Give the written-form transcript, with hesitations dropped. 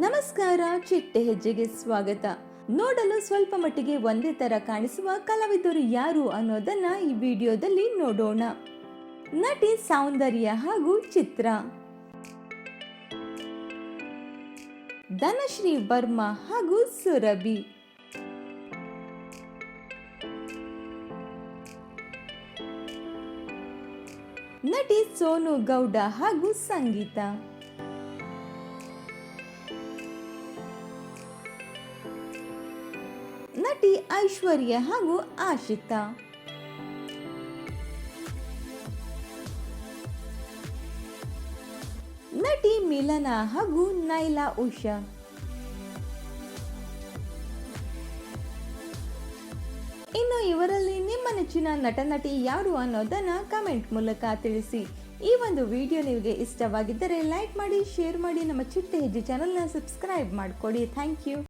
ನಮಸ್ಕಾರ, ಚಿಟ್ಟೆ ಹೆಜ್ಜೆಗೆ ಸ್ವಾಗತ. ನೋಡಲು ಸ್ವಲ್ಪ ಮಟ್ಟಿಗೆ ಒಂದೇ ತರ ಕಾಣಿಸುವ ಕಲಾವಿದರು ಯಾರು ಅನ್ನೋದನ್ನ ಈ ವಿಡಿಯೋದಲ್ಲಿ ನೋಡೋಣ. ನಟಿ ಸೌಂದರ್ಯ ಹಾಗೂ ಚಿತ್ರ. ಧನಶ್ರೀ ವರ್ಮಾ ಹಾಗೂ ಸುರಭಿ. ನಟಿ ಸೋನು ಗೌಡ ಹಾಗೂ ಸಂಗೀತ. ನಟಿ ಐಶ್ವರ್ಯ ಹಾಗೂ ಆಶಿತಾ. ನಟಿ ಮಿಲನಾ ಹಾಗೂ ನೈಲಾ ಉಷಾ. ಇನ್ನು ಇವರಲ್ಲಿ ನಿಮ್ಮ ನೆಚ್ಚಿನ ನಟ ನಟಿ ಯಾರು ಅನ್ನೋದನ್ನ ಕಮೆಂಟ್ ಮೂಲಕ ತಿಳಿಸಿ. ಈ ಒಂದು ವಿಡಿಯೋ ನಿಮಗೆ ಇಷ್ಟವಾಗಿದ್ದರೆ ಲೈಕ್ ಮಾಡಿ, ಶೇರ್ ಮಾಡಿ, ನಮ್ಮ ಚಿಟ್ಟೆ ಹೆಜ್ಜೆ ಚಾನೆಲ್ನ ಸಬ್ಸ್ಕ್ರೈಬ್ ಮಾಡಿಕೊಡಿ. Thank you.